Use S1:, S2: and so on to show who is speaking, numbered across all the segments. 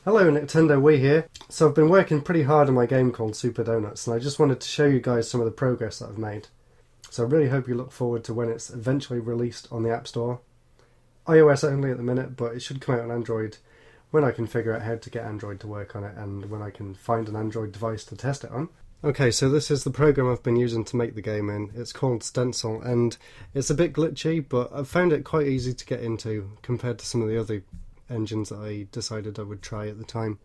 S1: Hello, Nintendo Wii here. So I've been working pretty hard on my game called Super Donuts, and I just wanted to show you guys some of the progress that I've made. So I really hope you look forward to when it's eventually released on the App Store. iOS only at the minute, but it should come out on Android when I can figure out how to get Android to work on it and when I can find an Android device to test it on. Okay, so this is the program I've been using to make the game in. It's called Stencyl, and it's a bit glitchy, but I've found it quite easy to get into compared to some of the other engines that I decided I would try at the time.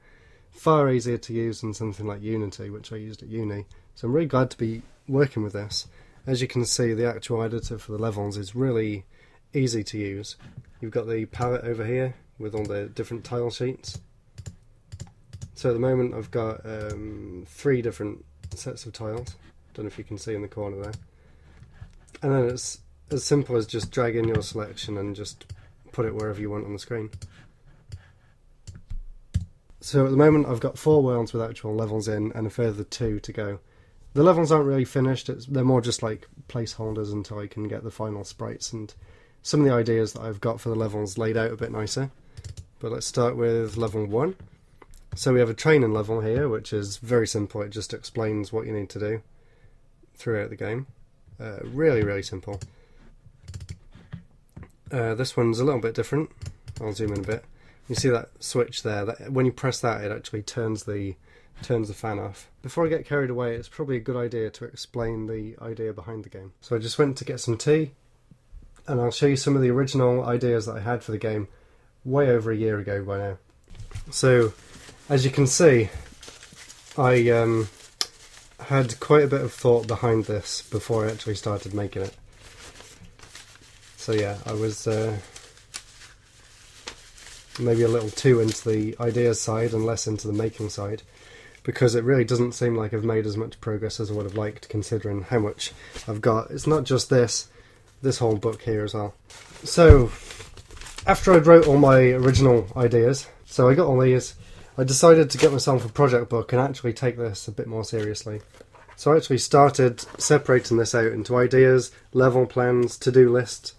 S1: Far easier to use than something like Unity, which I used at uni. So I'm really glad to be working with this. As you can see, the actual editor for the levels is really easy to use. You've got the palette over here with all the different tile sheets. So at the moment I've got 3 different sets of tiles. Don't know if you can see in the corner there. And then it's as simple as just drag in your selection and just put it wherever you want on the screen. So at the moment I've got 4 worlds with actual levels in and a further 2 to go. The levels aren't really finished, they're more just like placeholders until I can get the final sprites and some of the ideas that I've got for the levels laid out a bit nicer. But let's start with level 1. So we have a training level here, which is very simple. It just explains what you need to do throughout the game. Really simple. This one's a little bit different. I'll zoom in a bit. You see that switch there? When you press that, it actually turns the fan off. Before I get carried away, it's probably a good idea to explain the idea behind the game. So I just went to get some tea, and I'll show you some of the original ideas that I had for the game way over a year ago by now. So, as you can see, I had quite a bit of thought behind this before I actually started making it. So yeah, I was maybe a little too into the ideas side and less into the making side, because it really doesn't seem like I've made as much progress as I would have liked, considering how much I've got. It's not just this whole book here as well. So after I'd wrote all my original ideas, so I got all these, I decided to get myself a project book and actually take this a bit more seriously. So I actually started separating this out into ideas, level plans, to-do lists.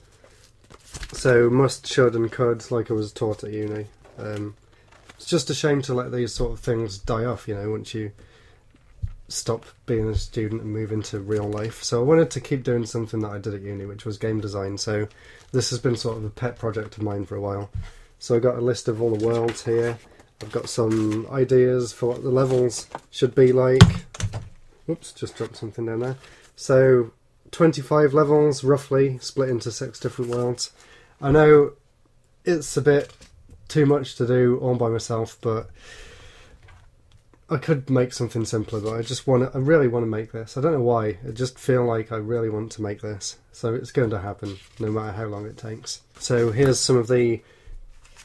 S1: So must, should and could, like I was taught at uni. It's just a shame to let these sort of things die off, you know, once you stop being a student and move into real life. So I wanted to keep doing something that I did at uni, which was game design. So this has been sort of a pet project of mine for a while. So I got a list of all the worlds here. I've got some ideas for what the levels should be like. Oops, just dropped something down there. So 25 levels, roughly, split into 6 different worlds. I know it's a bit too much to do all by myself, but I could make something simpler, but I really want to make this. I don't know why, I just feel like I really want to make this. So it's going to happen, no matter how long it takes. So here's some of the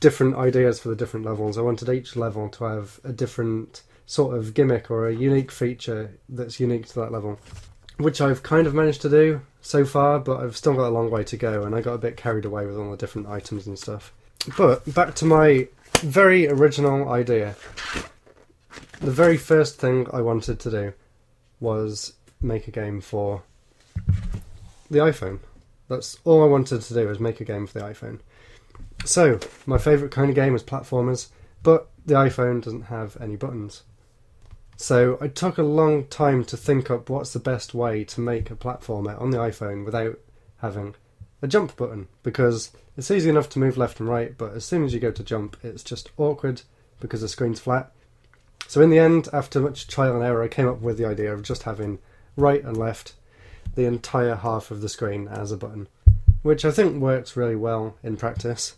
S1: different ideas for the different levels. I wanted each level to have a different sort of gimmick or a unique feature that's unique to that level, which I've kind of managed to do so far, but I've still got a long way to go, and I got a bit carried away with all the different items and stuff. But back to my very original idea. The very first thing I wanted to do was make a game for the iPhone. That's all I wanted to do, was make a game for the iPhone. So, my favourite kind of game is platformers, but the iPhone doesn't have any buttons. So I took a long time to think up what's the best way to make a platformer on the iPhone without having a jump button, because it's easy enough to move left and right, but as soon as you go to jump, it's just awkward because the screen's flat. So in the end, after much trial and error, I came up with the idea of just having right and left, the entire half of the screen as a button, which I think works really well in practice.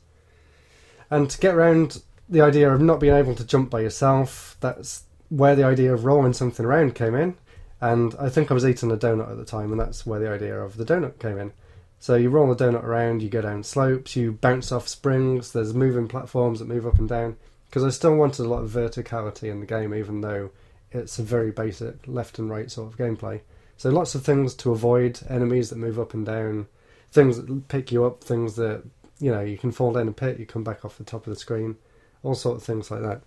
S1: And to get around the idea of not being able to jump by yourself, that's where the idea of rolling something around came in. And I think I was eating a donut at the time, and that's where the idea of the donut came in. So you roll the donut around, you go down slopes, you bounce off springs, there's moving platforms that move up and down, because I still wanted a lot of verticality in the game, even though it's a very basic left and right sort of gameplay. So lots of things to avoid, enemies that move up and down, things that pick you up, things that, you know, you can fall down a pit, you come back off the top of the screen, all sorts of things like that.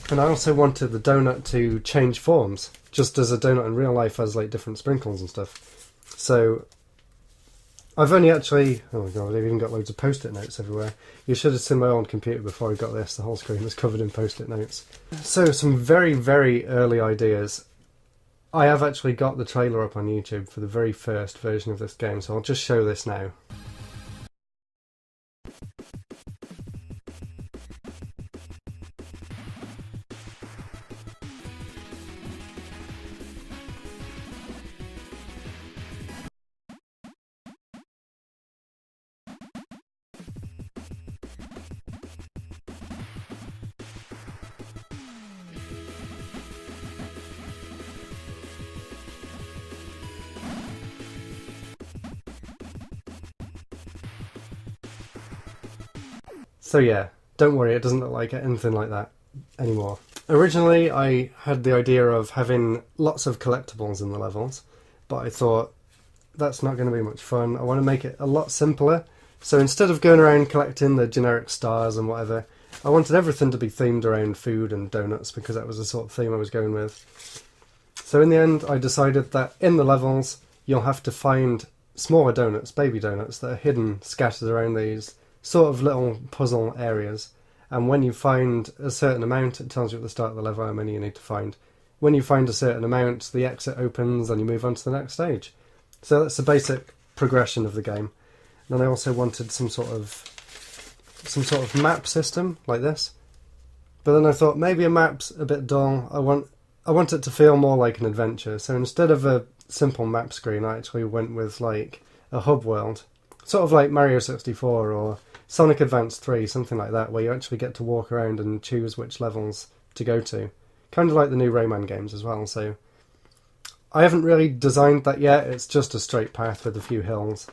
S1: And I also wanted the donut to change forms, just as a donut in real life has like different sprinkles and stuff. So I've only actually... Oh my god, I've even got loads of post-it notes everywhere. You should have seen my old computer before I got this. The whole screen was covered in post-it notes. So, some very, very early ideas. I have actually got the trailer up on YouTube for the very first version of this game, so I'll just show this now. So yeah, don't worry, it doesn't look like anything like that anymore. Originally, I had the idea of having lots of collectibles in the levels, but I thought that's not going to be much fun. I want to make it a lot simpler. So instead of going around collecting the generic stars and whatever, I wanted everything to be themed around food and donuts because that was the sort of theme I was going with. So in the end, I decided that in the levels, you'll have to find smaller donuts, baby donuts, that are hidden, scattered around these sort of little puzzle areas. And when you find a certain amount, it tells you at the start of the level how many you need to find. When you find a certain amount, the exit opens and you move on to the next stage. So that's the basic progression of the game. And then I also wanted some sort of map system like this. But then I thought maybe a map's a bit dull. I want it to feel more like an adventure. So instead of a simple map screen, I actually went with like a hub world, sort of like Mario 64 or Sonic Advance 3, something like that, where you actually get to walk around and choose which levels to go to. Kind of like the new Rayman games as well. So I haven't really designed that yet. It's just a straight path with a few hills.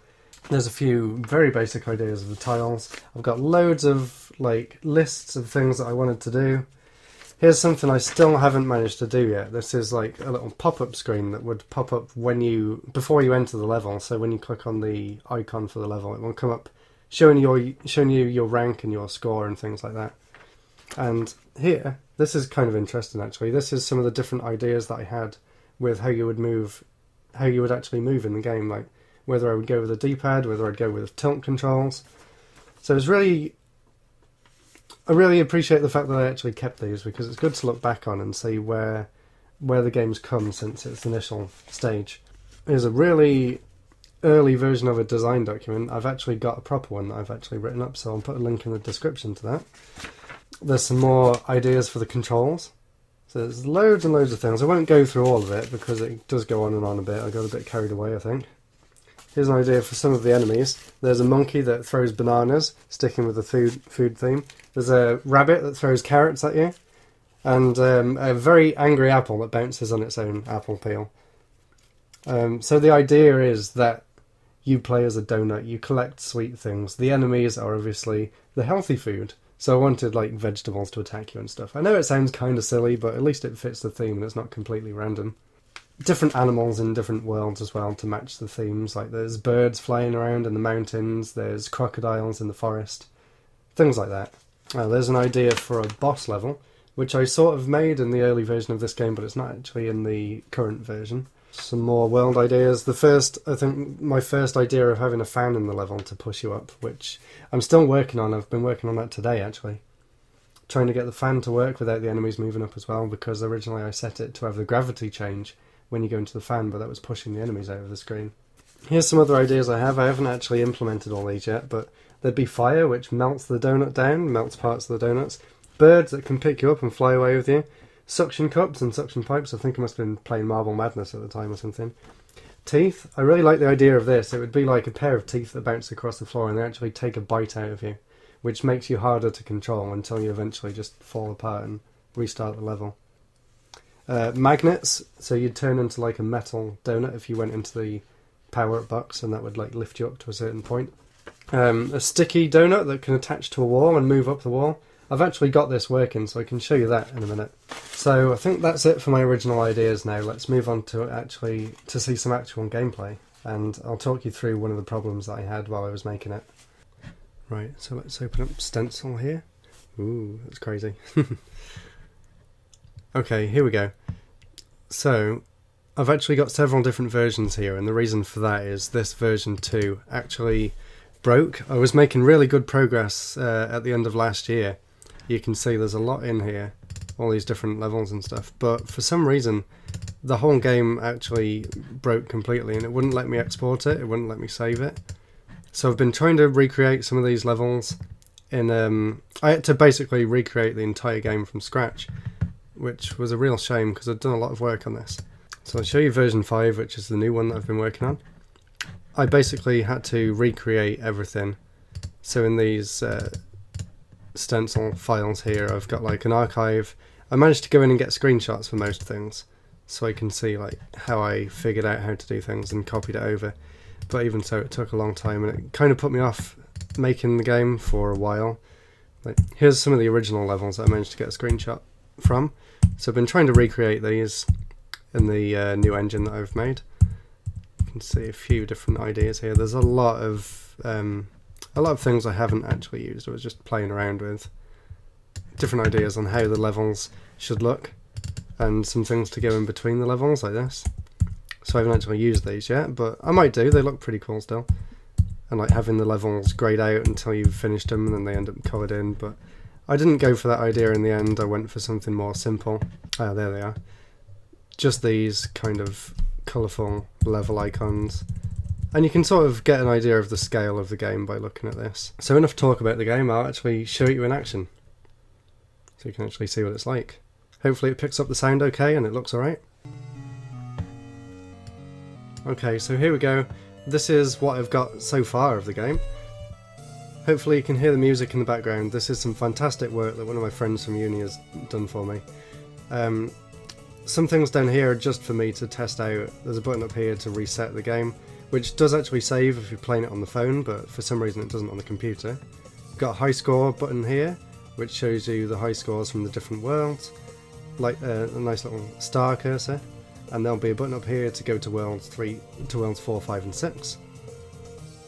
S1: There's a few very basic ideas of the tiles. I've got loads of like lists of things that I wanted to do. Here's something I still haven't managed to do yet. This is like a little pop-up screen that would pop up before you enter the level. So when you click on the icon for the level, it will come up showing you your rank and your score and things like that. And here, this is kind of interesting actually. This is some of the different ideas that I had with how you would actually move in the game, like whether I would go with a D-pad, whether I'd go with tilt controls. So I really appreciate the fact that I actually kept these because it's good to look back on and see where the game's come since its initial stage. Here's a really early version of a design document. I've actually got a proper one that I've actually written up, so I'll put a link in the description to that. There's some more ideas for the controls. So there's loads and loads of things. I won't go through all of it because it does go on and on a bit. I got a bit carried away, I think. Here's an idea for some of the enemies. There's a monkey that throws bananas, sticking with the food theme. There's a rabbit that throws carrots at you. And a very angry apple that bounces on its own apple peel. So the idea is that you play as a donut, you collect sweet things. The enemies are obviously the healthy food. So I wanted like vegetables to attack you and stuff. I know it sounds kind of silly, but at least it fits the theme and it's not completely random. Different animals in different worlds as well to match the themes. Like there's birds flying around in the mountains, there's crocodiles in the forest, things like that. There's an idea for a boss level, which I sort of made in the early version of this game, but it's not actually in the current version. Some more world ideas. I think my first idea of having a fan in the level to push you up, which I'm still working on. I've been working on that today, actually. Trying to get the fan to work without the enemies moving up as well, because originally I set it to have the gravity change when you go into the fan, but that was pushing the enemies out of the screen. Here's some other ideas I have. I haven't actually implemented all these yet, but there'd be fire, which melts the donut down, melts parts of the donuts. Birds that can pick you up and fly away with you. Suction cups and suction pipes. I think I must have been playing Marble Madness at the time or something. Teeth. I really like the idea of this. It would be like a pair of teeth that bounce across the floor and they actually take a bite out of you, which makes you harder to control until you eventually just fall apart and restart the level. Magnets. So you'd turn into like a metal donut if you went into the power-up box, and that would like lift you up to a certain point. A sticky donut that can attach to a wall and move up the wall. I've actually got this working, so I can show you that in a minute. So I think that's it for my original ideas now. Let's move on to see some actual gameplay, and I'll talk you through one of the problems that I had while I was making it. Right, so let's open up Stencyl here. Ooh, that's crazy. Okay, here we go. So I've actually got several different versions here, and the reason for that is this version 2 actually broke. I was making really good progress at the end of last year. You can see there's a lot in here, all these different levels and stuff, but for some reason the whole game actually broke completely and it wouldn't let me export it, it wouldn't let me save it. So I've been trying to recreate some of these levels in I had to basically recreate the entire game from scratch, which was a real shame because I'd done a lot of work on this. So I'll show you version 5, which is the new one that I've been working on. I basically had to recreate everything. So in these Stencyl files here, I've got like an archive. I managed to go in and get screenshots for most things, so I can see like how I figured out how to do things and copied it over. But even so, it took a long time and it kind of put me off making the game for a while. Like, here's some of the original levels that I managed to get a screenshot from. So I've been trying to recreate these in the new engine that I've made. You can see a few different ideas here. There's a lot of things I haven't actually used. I was just playing around with different ideas on how the levels should look and some things to go in between the levels like this. So I haven't actually used these yet, but I might do. They look pretty cool still. And like having the levels grayed out until you've finished them and then they end up coloured in, but I didn't go for that idea in the end. I went for something more simple. Ah, there they are. Just these kind of colourful level icons. And you can sort of get an idea of the scale of the game by looking at this. So enough talk about the game, I'll actually show it you in action. So you can actually see what it's like. Hopefully it picks up the sound okay and it looks alright. Okay, so here we go. This is what I've got so far of the game. Hopefully you can hear the music in the background. This is some fantastic work that one of my friends from uni has done for me. Some things down here are just for me to test out. There's a button up here to reset the game, which does actually save if you're playing it on the phone, but for some reason it doesn't on the computer. Got a high score button here, which shows you the high scores from the different worlds, like a nice little star cursor, and there'll be a button up here to go to worlds 4, 5 and 6.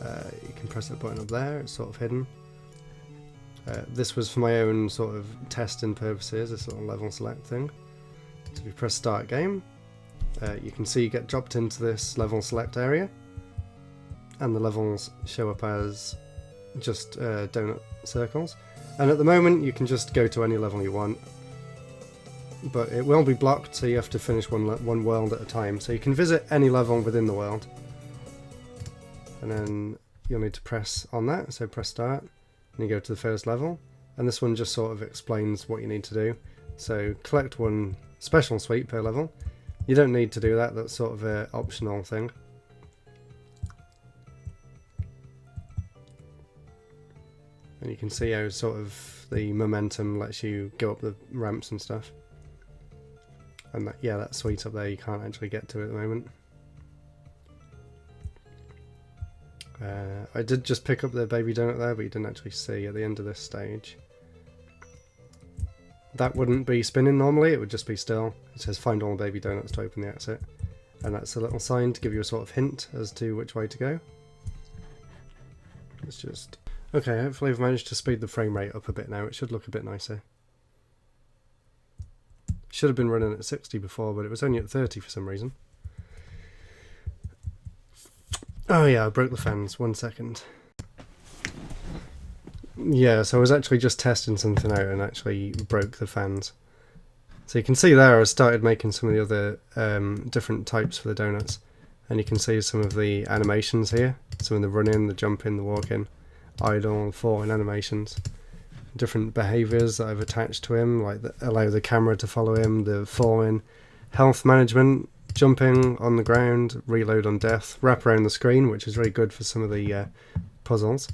S1: You can press that button up there, it's sort of hidden. This was for my own sort of testing purposes, this little level select thing. So if you press start game, you can see you get dropped into this level select area, and the levels show up as just donut circles. And at the moment you can just go to any level you want, but it will be blocked, so you have to finish one world at a time. So you can visit any level within the world, and then you'll need to press on that, so press start, and you go to the first level, and this one just sort of explains what you need to do. So collect one special sweet per level. You don't need to do that, that's sort of an optional thing. And you can see how sort of the momentum lets you go up the ramps and stuff. And that, yeah, that sweet up there you can't actually get to at the moment. I did just pick up the baby donut there, but you didn't actually see at the end of this stage. That wouldn't be spinning normally, it would just be still. It says find all baby donuts to open the exit. And that's a little sign to give you a sort of hint as to which way to go. It's just... Okay, hopefully I've managed to speed the frame rate up a bit now, it should look a bit nicer. Should have been running at 60 before, but it was only at 30 for some reason. Oh yeah, I broke the fans, 1 second. Yeah, so I was actually just testing something out and actually broke the fans. So you can see there I started making some of the other different types for the donuts. And you can see some of the animations here. Some of the running, the jumping, the walking, idle, falling animations. Different behaviours that I've attached to him, like allow the camera to follow him, the falling, health management, jumping on the ground, reload on death, wrap around the screen, which is really good for some of the puzzles.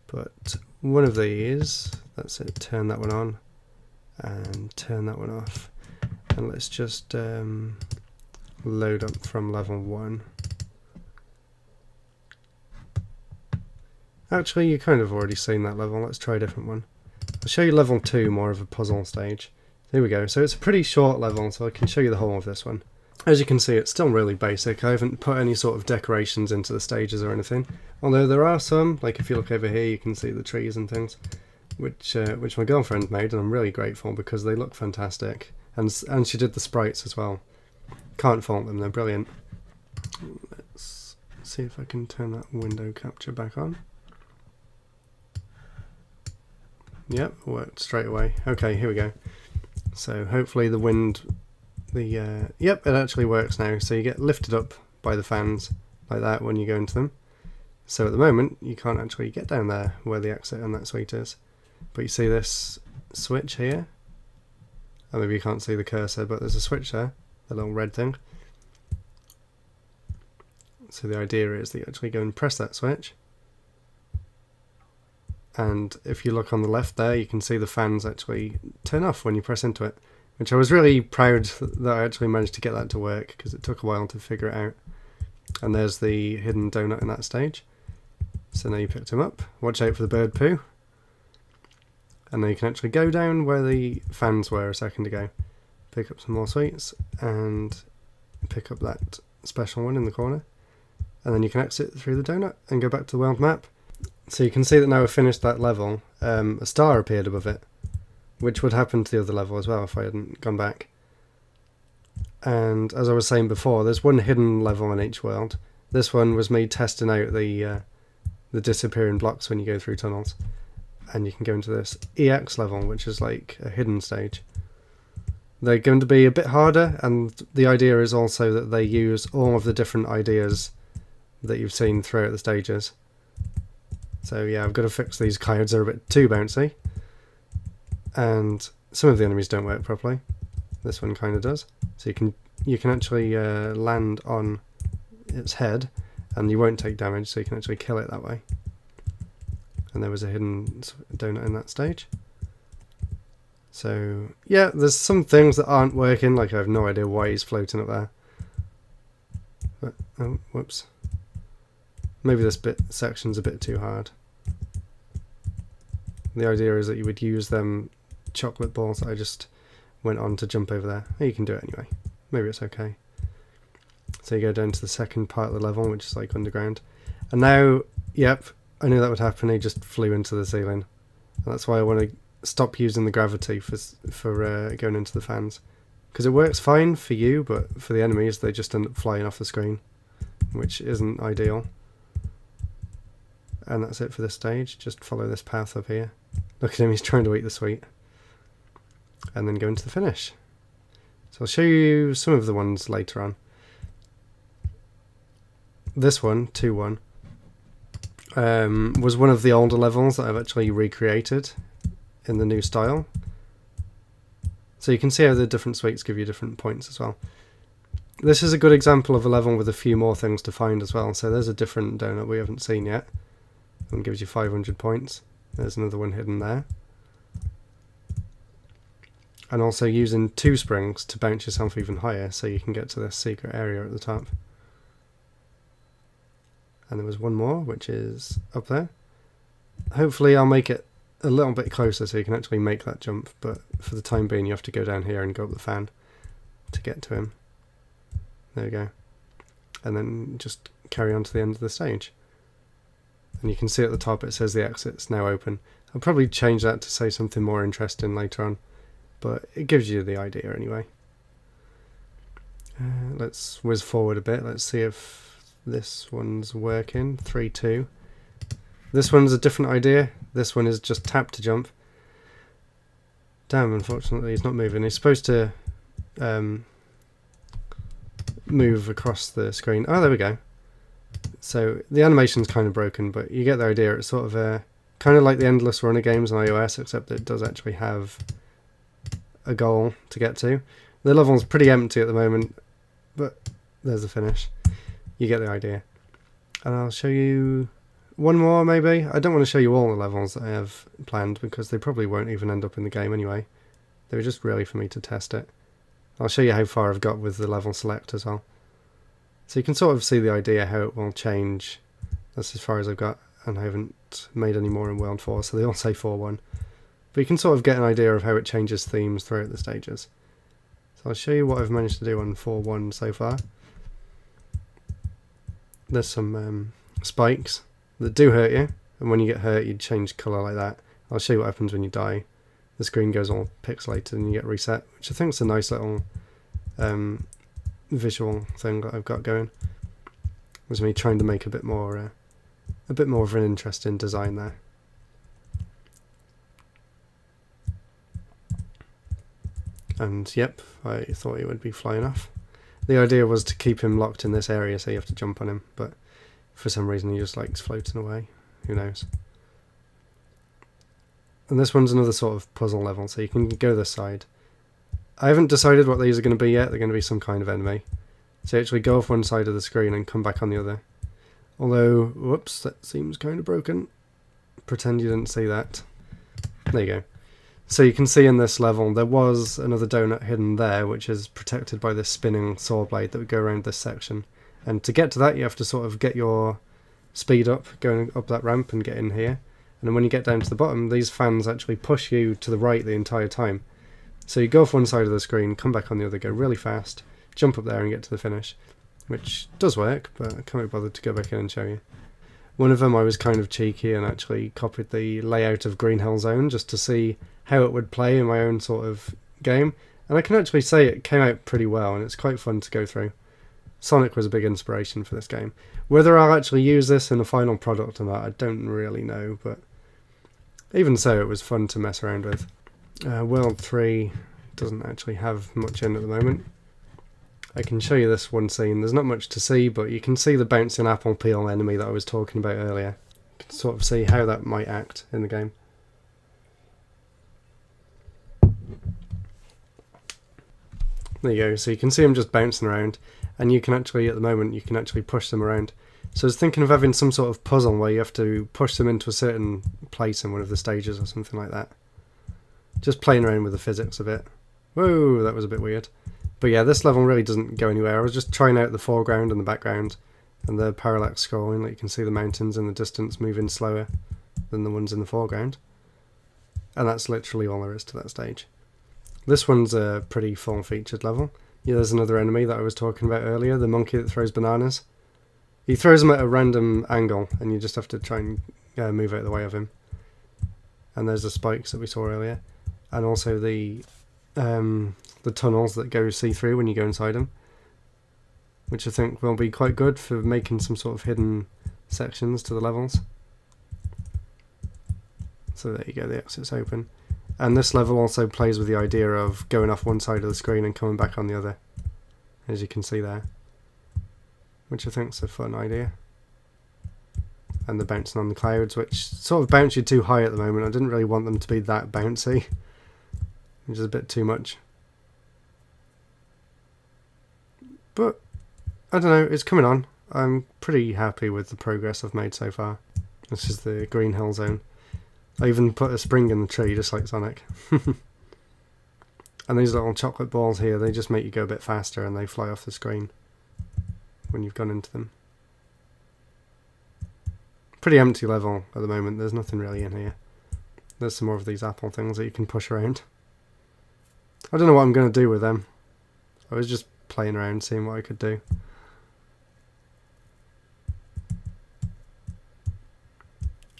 S1: But one of these, that's it, turn that one on and turn that one off. And let's just load up from level 1. Actually, you kind of already seen that level, let's try a different one. I'll show you level 2, more of a puzzle stage. Here we go, so it's a pretty short level, so I can show you the whole of this one. As you can see, it's still really basic. I haven't put any sort of decorations into the stages or anything. Although there are some, like if you look over here you can see the trees and things, which my girlfriend made, and I'm really grateful because they look fantastic. And she did the sprites as well. Can't fault them, they're brilliant. Let's see if I can turn that window capture back on. Yep, worked straight away. Okay, here we go. So hopefully the wind, yep, it actually works now. So you get lifted up by the fans like that when you go into them. So at the moment you can't actually get down there where the exit and that suite is. But you see this switch here? Oh, maybe you can't see the cursor, but there's a switch there, the little red thing. So the idea is that you actually go and press that switch. And if you look on the left there, you can see the fans actually turn off when you press into it, which I was really proud that I actually managed to get that to work, because it took a while to figure it out. And there's the hidden donut in that stage. So now you picked him up. Watch out for the bird poo. And then you can actually go down where the fans were a second ago. Pick up some more sweets and pick up that special one in the corner. And then you can exit through the donut and go back to the world map. So you can see that now I've finished that level, a star appeared above it, which would happen to the other level as well if I hadn't gone back. And as I was saying before, there's one hidden level in each world. This one was me testing out the disappearing blocks when you go through tunnels. And you can go into this EX level, which is like a hidden stage. They're going to be a bit harder, and the idea is also that they use all of the different ideas that you've seen throughout the stages. So yeah, I've got to fix these clouds, they're a bit too bouncy. And some of the enemies don't work properly. This one kind of does. So you can actually land on its head, and you won't take damage, so you can actually kill it that way. And there was a hidden donut in that stage. So yeah, there's some things that aren't working, like I have no idea why he's floating up there. But, oh, whoops. Maybe this section's a bit too hard. The idea is that you would use them chocolate balls that I just went on to jump over there. Oh, you can do it anyway. Maybe it's okay. So you go down to the second part of the level, which is like underground. And now, yep, I knew that would happen. He just flew into the ceiling. And that's why I want to stop using the gravity for going into the fans. Because it works fine for you, but for the enemies, they just end up flying off the screen, which isn't ideal. And that's it for this stage. Just follow this path up here. Look at him, he's trying to eat the sweet. And then go into the finish. So I'll show you some of the ones later on. This one, 2-1, was one of the older levels that I've actually recreated in the new style. So you can see how the different sweets give you different points as well. This is a good example of a level with a few more things to find as well. So there's a different donut we haven't seen yet. One gives you 500 points. There's another one hidden there. And also using 2 springs to bounce yourself even higher so you can get to this secret area at the top. And there was one more, which is up there. Hopefully I'll make it a little bit closer so you can actually make that jump, but for the time being you have to go down here and go up the fan to get to him. There we go. And then just carry on to the end of the stage. And you can see at the top it says the exit's now open. I'll probably change that to say something more interesting later on, but it gives you the idea anyway. Let's whiz forward a bit. Let's see if this one's working. 3-2. This one's a different idea. This one is just tap to jump. Damn, unfortunately he's not moving. He's supposed to move across the screen. Oh, there we go. So the animation's kind of broken, but you get the idea. It's sort of kind of like the Endless Runner games on iOS, except it does actually have a goal to get to. The level's pretty empty at the moment, but there's the finish. You get the idea. And I'll show you one more maybe. I don't want to show you all the levels that I have planned because they probably won't even end up in the game anyway. They were just really for me to test it. I'll show you how far I've got with the level select as well. So you can sort of see the idea how it will change. That's as far as I've got, and I haven't made any more in World 4, so they all say 4-1. But you can sort of get an idea of how it changes themes throughout the stages. So I'll show you what I've managed to do on 4-1 so far. There's some spikes that do hurt you, and when you get hurt you change colour like that. I'll show you what happens when you die. The screen goes all pixelated and you get reset, which I think is a nice little visual thing that I've got going. Was me trying to make a bit more of an interesting design there. And yep, I thought he would be flying off. The idea was to keep him locked in this area, so you have to jump on him, but for some reason he just likes floating away. Who knows? And this one's another sort of puzzle level, so you can go this side. I haven't decided what these are going to be yet. They're going to be some kind of enemy. So you actually go off one side of the screen and come back on the other. Although, whoops, that seems kind of broken. Pretend you didn't see that. There you go. So you can see in this level there was another donut hidden there, which is protected by this spinning saw blade that would go around this section. And to get to that you have to sort of get your speed up, going up that ramp and get in here. And then when you get down to the bottom, these fans actually push you to the right the entire time. So you go off one side of the screen, come back on the other, go really fast, jump up there and get to the finish. Which does work, but I can't be bothered to go back in and show you. One of them I was kind of cheeky and actually copied the layout of Green Hill Zone just to see how it would play in my own sort of game. And I can actually say it came out pretty well and it's quite fun to go through. Sonic was a big inspiration for this game. Whether I'll actually use this in a final product or not, I don't really know, but even so, it was fun to mess around with. World 3 doesn't actually have much in at the moment. I can show you this one scene. There's not much to see, but you can see the bouncing apple peel enemy that I was talking about earlier. You can sort of see how that might act in the game. There you go, so you can see them just bouncing around, and you can actually, at the moment, you can actually push them around. So I was thinking of having some sort of puzzle where you have to push them into a certain place in one of the stages or something like that. Just playing around with the physics a bit. Whoa, that was a bit weird. But yeah, this level really doesn't go anywhere. I was just trying out the foreground and the background, and the parallax scrolling, like you can see the mountains in the distance moving slower than the ones in the foreground. And that's literally all there is to that stage. This one's a pretty full-featured level. Yeah, there's another enemy that I was talking about earlier, the monkey that throws bananas. He throws them at a random angle, and you just have to try and move out of the way of him. And there's the spikes that we saw earlier, and also the tunnels that go see-through when you go inside them, which I think will be quite good for making some sort of hidden sections to the levels. So there you go, the exit's open. And this level also plays with the idea of going off one side of the screen and coming back on the other, as you can see there, which I think is a fun idea. And the bouncing on the clouds, which sort of bounce you too high at the moment. I didn't really want them to be that bouncy, which is a bit too much. But, I don't know, it's coming on. I'm pretty happy with the progress I've made so far. This is the Green Hill Zone. I even put a spring in the tree, just like Sonic. And these little chocolate balls here, they just make you go a bit faster and they fly off the screen when you've gone into them. Pretty empty level at the moment, there's nothing really in here. There's some more of these apple things that you can push around. I don't know what I'm going to do with them. I was just playing around, seeing what I could do.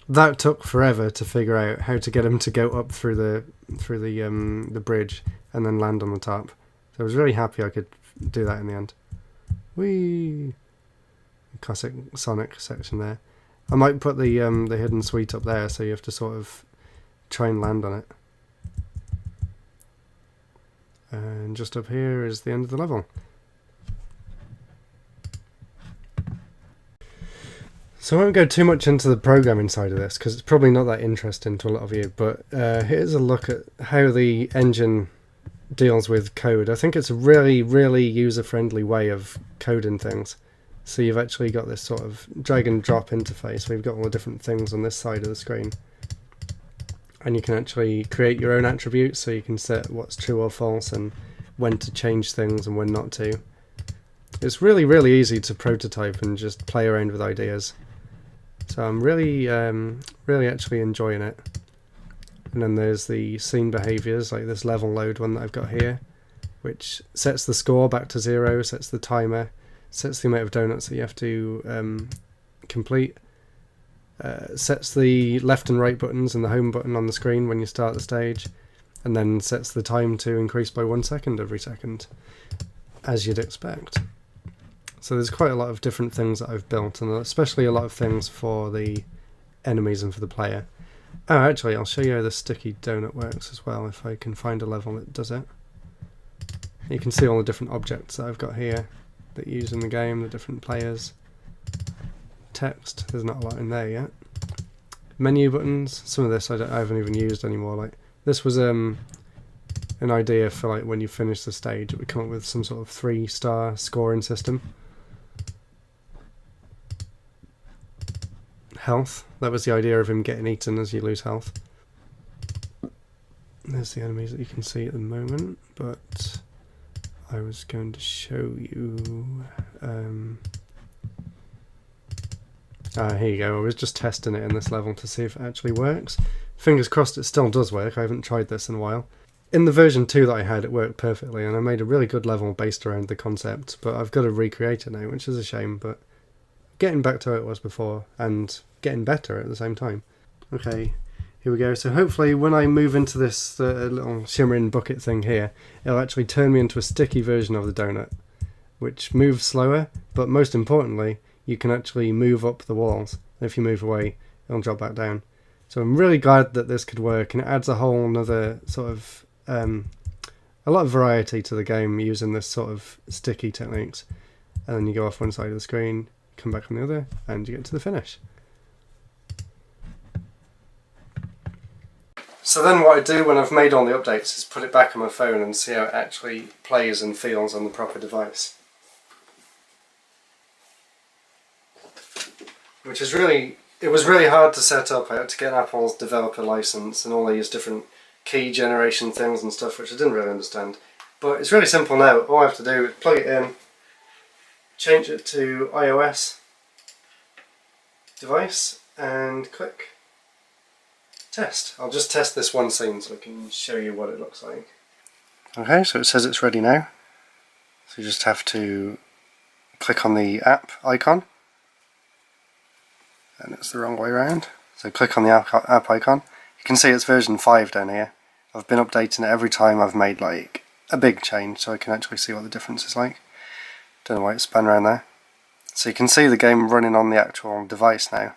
S1: That took forever to figure out how to get him to go up through the bridge and then land on the top. So I was really happy I could do that in the end. Whee! Classic Sonic section there. I might put the hidden suite up there, so you have to sort of try and land on it. And just up here is the end of the level. So I won't go too much into the programming side of this, because it's probably not that interesting to a lot of you, but here's a look at how the engine deals with code. I think it's a really, really user-friendly way of coding things. So you've actually got this sort of drag and drop interface where you've got all the different things on this side of the screen. And you can actually create your own attributes, so you can set what's true or false and when to change things and when not to. It's really, really easy to prototype and just play around with ideas. So I'm really, really actually enjoying it. And then there's the scene behaviours, like this level load one that I've got here, which sets the score back to 0, sets the timer, sets the amount of donuts that you have to complete, sets the left and right buttons and the home button on the screen when you start the stage, and then sets the time to increase by 1 second every second. as you'd expect. So there's quite a lot of different things that I've built, and especially a lot of things for the enemies and for the player. Oh, actually, I'll show you how the sticky donut works as well, if I can find a level that does it. You can see all the different objects that I've got here that you use in the game, the different players. Text, there's not a lot in there yet. Menu buttons, some of this I haven't even used anymore. Like this was an idea for like when you finish the stage, it would come up with some sort of 3-star scoring system. Health, that was the idea of him getting eaten as you lose health. There's the enemies that you can see at the moment, but I was going to show you. Here you go. I was just testing it in this level to see if it actually works. Fingers crossed it still does work. I haven't tried this in a while. In the version 2 that I had, it worked perfectly, and I made a really good level based around the concept, but I've got to recreate it now, which is a shame, but getting back to how it was before, and getting better at the same time. Okay, here we go. So hopefully when I move into this little shimmering bucket thing here, it'll actually turn me into a sticky version of the donut, which moves slower, but most importantly, you can actually move up the walls. If you move away, it'll drop back down. So I'm really glad that this could work, and it adds a whole another sort of a lot of variety to the game using this sort of sticky techniques. And then you go off one side of the screen, come back on the other, and you get to the finish. So then what I do when I've made all the updates is put it back on my phone and see how it actually plays and feels on the proper device. Which is it was really hard to set up. I had to get Apple's developer license and all these different key generation things and stuff, which I didn't really understand. But it's really simple now. All I have to do is plug it in, change it to iOS device, and click test. I'll just test this one scene so I can show you what it looks like. Okay, so it says it's ready now. So you just have to click on the app icon. And it's the wrong way around. So click on the app icon. You can see it's version 5 down here. I've been updating it every time I've made like a big change, so I can actually see what the difference is like. Don't know why it's spun around there. So you can see the game running on the actual device now.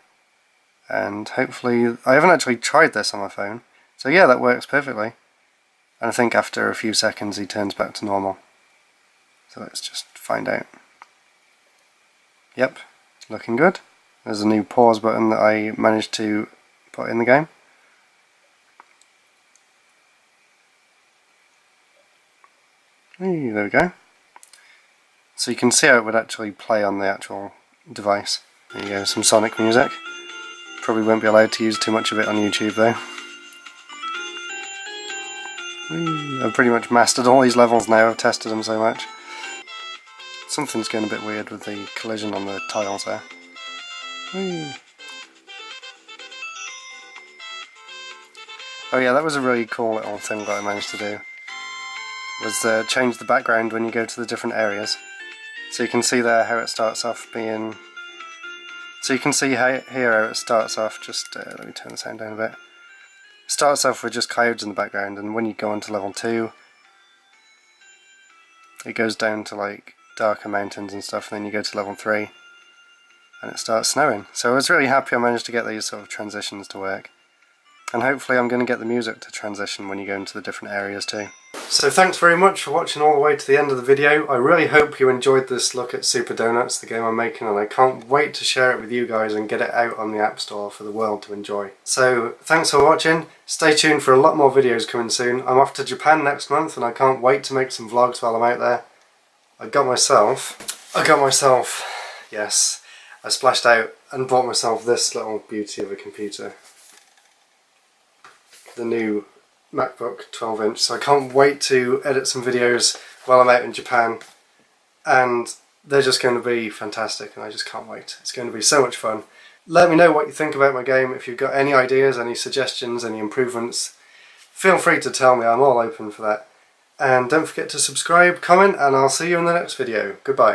S1: And hopefully, I haven't actually tried this on my phone. So yeah, that works perfectly. And I think after a few seconds he turns back to normal. So let's just find out. Yep, looking good. There's a new pause button that I managed to put in the game. There we go. So you can see how it would actually play on the actual device. There you go, some Sonic music. Probably won't be allowed to use too much of it on YouTube though. I've pretty much mastered all these levels now, I've tested them so much. Something's going a bit weird with the collision on the tiles there. Oh yeah, that was a really cool little thing that I managed to do. Was change the background when you go to the different areas. So you can see there how it starts off being... So you can see here how it starts off, just let me turn the sound down a bit. It starts off with just coyotes in the background, and when you go on to level 2, it goes down to like darker mountains and stuff, and then you go to level 3. And it starts snowing. So I was really happy I managed to get these sort of transitions to work. And hopefully I'm going to get the music to transition when you go into the different areas too. So thanks very much for watching all the way to the end of the video. I really hope you enjoyed this look at Super Donuts, the game I'm making, and I can't wait to share it with you guys and get it out on the App Store for the world to enjoy. So thanks for watching. Stay tuned for a lot more videos coming soon. I'm off to Japan next month and I can't wait to make some vlogs while I'm out there. I got myself, yes, I splashed out and bought myself this little beauty of a computer. The new MacBook 12-inch, so I can't wait to edit some videos while I'm out in Japan, and they're just going to be fantastic and I just can't wait. It's going to be so much fun. Let me know what you think about my game. If you've got any ideas, any suggestions, any improvements, feel free to tell me. I'm all open for that. And don't forget to subscribe, comment, and I'll see you in the next video. Goodbye.